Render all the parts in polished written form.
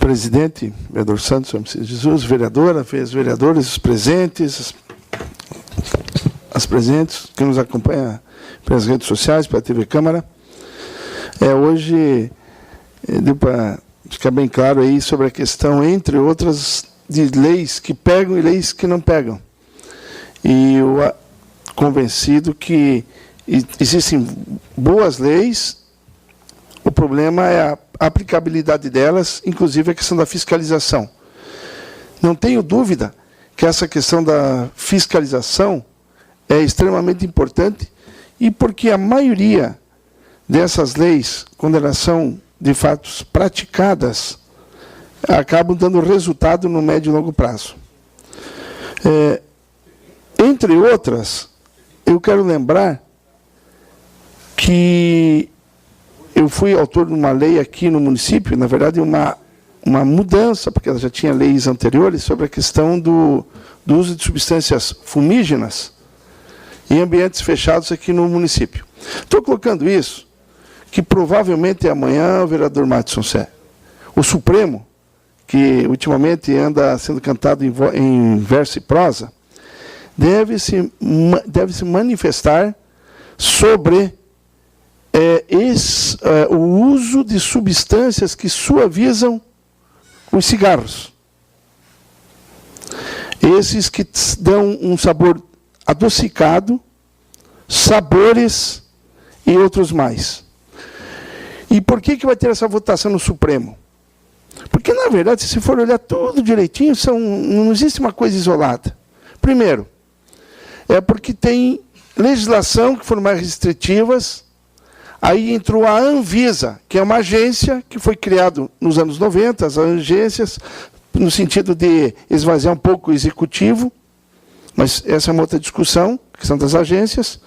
presidente, vereador Santos, Jesus, vereadora, vereadores, os presentes, as presentes, que nos acompanham pelas redes sociais, pela TV Câmara. Hoje, deu para ficar bem claro aí sobre a questão, entre outras, de leis que pegam e leis que não pegam. E eu convencido que existem boas leis, o problema é a aplicabilidade delas, inclusive a questão da fiscalização. Não tenho dúvida que essa questão da fiscalização é extremamente importante, e porque a maioria dessas leis, quando elas são de fato praticadas, acabam dando resultado no médio e longo prazo. Entre outras, eu quero lembrar que eu fui autor de uma lei aqui no município, na verdade uma mudança, porque ela já tinha leis anteriores, sobre a questão do uso de substâncias fumígenas em ambientes fechados aqui no município. Estou colocando isso, que provavelmente amanhã o vereador Madison Sé, o Supremo, que ultimamente anda sendo cantado em verso e prosa, deve se manifestar sobre o uso de substâncias que suavizam os cigarros. Esses que dão um sabor adocicado, sabores e outros mais. E por que vai ter essa votação no Supremo? Porque, na verdade, se for olhar tudo direitinho, não existe uma coisa isolada. Primeiro, é porque tem legislação que foram mais restritivas. Aí entrou a Anvisa, que é uma agência que foi criada nos anos 90, as agências, no sentido de esvaziar um pouco o executivo, mas essa é uma outra discussão, a questão das agências.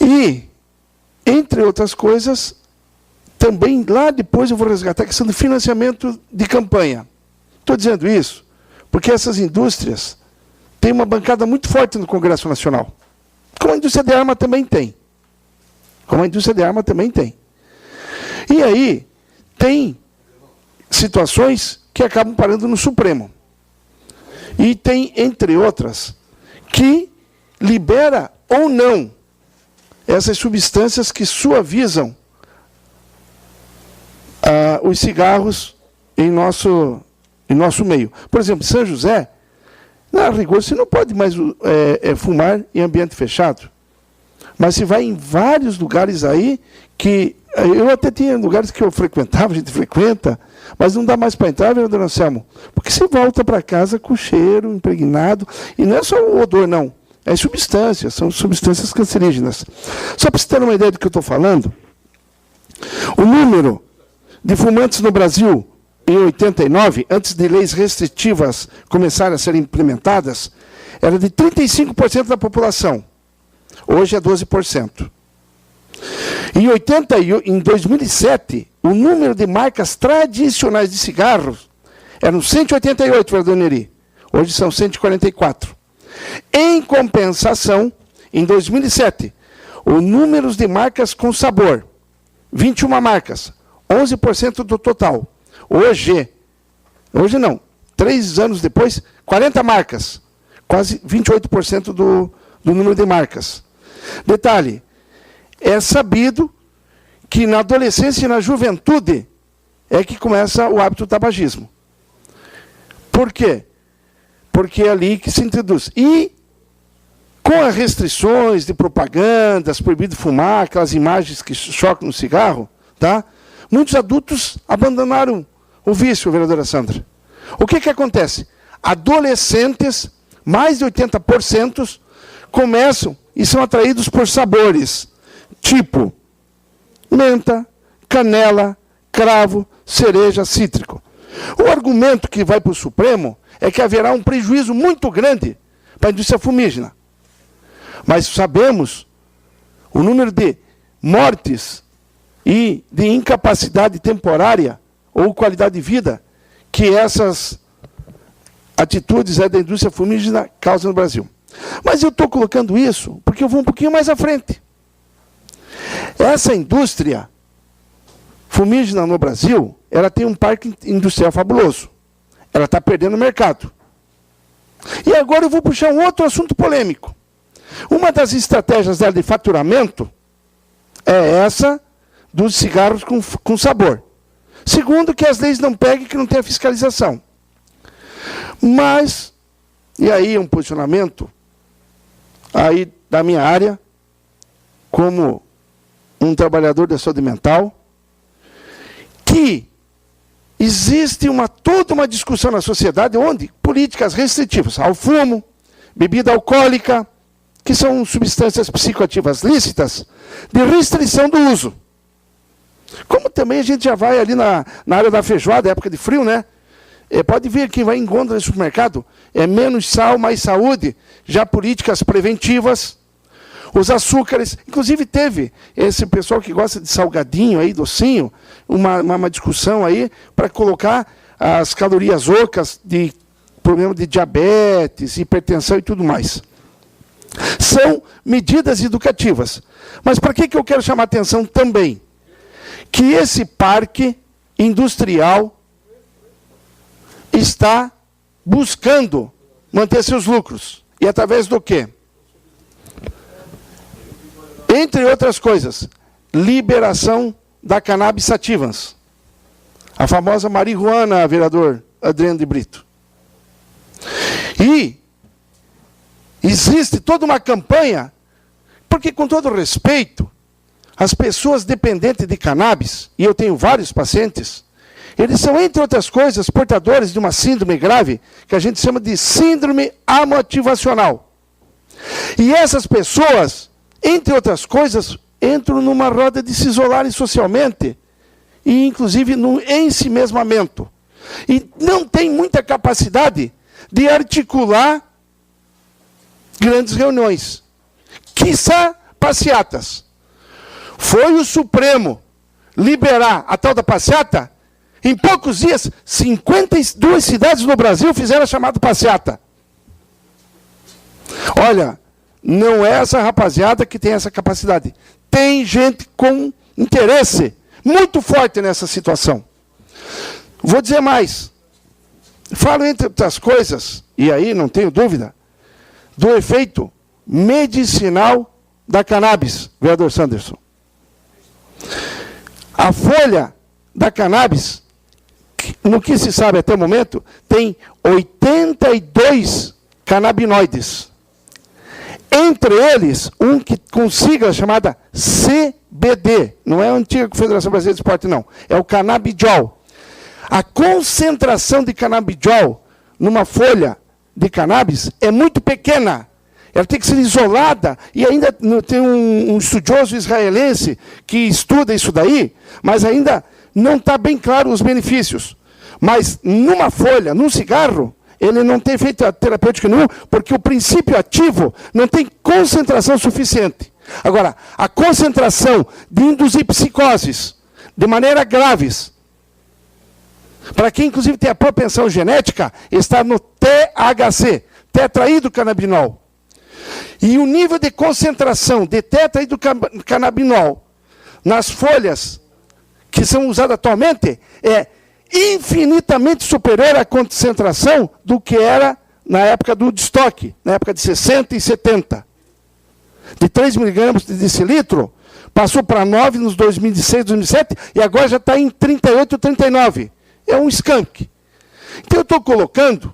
E, entre outras coisas, também lá depois eu vou resgatar a questão do financiamento de campanha. Estou dizendo isso porque essas indústrias têm uma bancada muito forte no Congresso Nacional, como a indústria de arma também tem. E aí, tem situações que acabam parando no Supremo. E tem, entre outras, que libera ou não essas substâncias que suavizam os cigarros em nosso meio. Por exemplo, São José, na rigor, você não pode mais fumar em ambiente fechado. Mas se vai em vários lugares aí, que eu até tinha lugares que eu frequentava, a gente frequenta, mas não dá mais para entrar, vereador Anselmo, porque você volta para casa com o cheiro impregnado, e não é só o odor, não, é substâncias, são substâncias cancerígenas. Só para você ter uma ideia do que eu estou falando, o número de fumantes no Brasil, em 89, antes de leis restritivas começarem a serem implementadas, era de 35% da população. Hoje é 12%. Em 2007, o número de marcas tradicionais de cigarros eram 188, vereador Neri. Hoje são 144. Em compensação, em 2007, o número de marcas com sabor, 21 marcas, 11% do total. Hoje não, 3 anos depois, 40 marcas, quase 28% do número de marcas. Detalhe, é sabido que na adolescência e na juventude é que começa o hábito do tabagismo. Por quê? Porque é ali que se introduz. E com as restrições de propagandas, proibido fumar, aquelas imagens que chocam no cigarro, tá? Muitos adultos abandonaram o vício, vereadora Sandra. O que acontece? Adolescentes, mais de 80%, começam e são atraídos por sabores, tipo menta, canela, cravo, cereja, cítrico. O argumento que vai para o Supremo é que haverá um prejuízo muito grande para a indústria fumígena. Mas sabemos o número de mortes e de incapacidade temporária ou qualidade de vida que essas atitudes da indústria fumígena causam no Brasil. Mas eu estou colocando isso porque eu vou um pouquinho mais à frente. Essa indústria fumígena no Brasil, ela tem um parque industrial fabuloso. Ela está perdendo o mercado. E agora eu vou puxar um outro assunto polêmico. Uma das estratégias dela de faturamento é essa dos cigarros com sabor. Segundo, que as leis não peguem, que não tem a fiscalização. Mas, e aí um posicionamento aí da minha área, como um trabalhador da saúde mental, que existe toda uma discussão na sociedade onde políticas restritivas ao fumo, bebida alcoólica, que são substâncias psicoativas lícitas, de restrição do uso. Como também a gente já vai ali na área da feijoada, época de frio, né? Pode ver quem vai em gôndola no supermercado, é menos sal, mais saúde, já políticas preventivas, os açúcares. Inclusive teve esse pessoal que gosta de salgadinho, aí, docinho, uma discussão aí para colocar as calorias ocas de problema de diabetes, hipertensão e tudo mais. São medidas educativas. Mas para que eu quero chamar a atenção também? Que esse parque industrial está buscando manter seus lucros. E através do quê? Entre outras coisas, liberação da cannabis sativas. A famosa marihuana, vereador Adriano de Brito. E existe toda uma campanha, porque com todo respeito, as pessoas dependentes de cannabis, e eu tenho vários pacientes, eles são, entre outras coisas, portadores de uma síndrome grave, que a gente chama de síndrome amotivacional. E essas pessoas, entre outras coisas, entram numa roda de se isolarem socialmente, e inclusive no ensimesmamento. E não tem muita capacidade de articular grandes reuniões. Quiçá passeatas. Foi o Supremo liberar a tal da passeata, em poucos dias, 52 cidades no Brasil fizeram a chamada passeata. Olha, não é essa rapaziada que tem essa capacidade. Tem gente com interesse muito forte nessa situação. Vou dizer mais. Falo, entre outras coisas, e aí não tenho dúvida, do efeito medicinal da cannabis, vereador Sanderson. A folha da cannabis, no que se sabe até o momento, tem 82 canabinoides. Entre eles, um que com sigla chamada CBD, não é a antiga Confederação Brasileira de Esporte, não, é o canabidiol. A concentração de canabidiol numa folha de cannabis é muito pequena. Ela tem que ser isolada, e ainda tem um estudioso israelense que estuda isso daí, mas ainda não está bem claro os benefícios. Mas numa folha, num cigarro, ele não tem efeito terapêutico nenhum, porque o princípio ativo não tem concentração suficiente. Agora, a concentração de induzir psicoses, de maneira graves, para quem inclusive tem a propensão genética, está no THC, tetraidrocannabinol. E o nível de concentração de tetraidrocannabinol nas folhas que são usadas atualmente é infinitamente superior à concentração do que era na época do Woodstock, na época de 60 e 70. De 3 miligramas de decilitro, passou para 9 nos 2006, 2007, e agora já está em 38, 39. É um skunk. Então eu estou colocando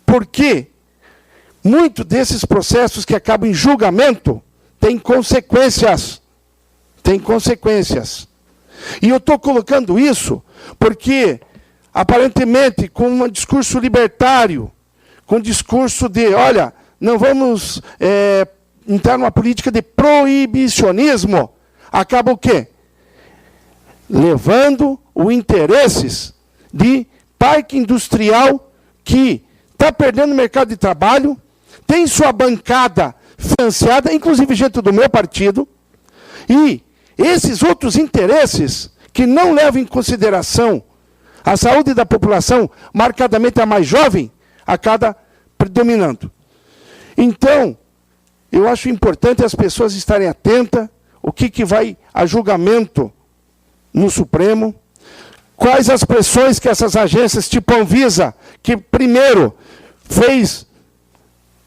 porque muito desses processos que acabam em julgamento têm consequências. Tem consequências. E eu estou colocando isso porque, aparentemente, com um discurso libertário, com um discurso de, olha, não vamos entrar numa política de proibicionismo, acaba o quê? Levando os interesses de parque industrial que está perdendo o mercado de trabalho, tem sua bancada financiada, inclusive gente do meu partido, e esses outros interesses que não levam em consideração a saúde da população, marcadamente a mais jovem, acaba predominando. Então, eu acho importante as pessoas estarem atentas o que vai a julgamento no Supremo, Quais as pressões que essas agências, tipo a Anvisa, que primeiro fez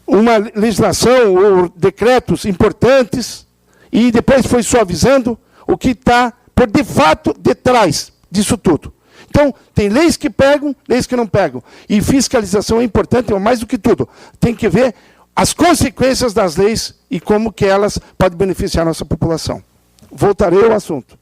uma legislação ou decretos importantes e depois foi suavizando, o que está, por de fato, detrás disso tudo. Então, tem leis que pegam, leis que não pegam. E fiscalização é importante, mas mais do que tudo, tem que ver as consequências das leis e como que elas podem beneficiar a nossa população. Voltarei ao assunto.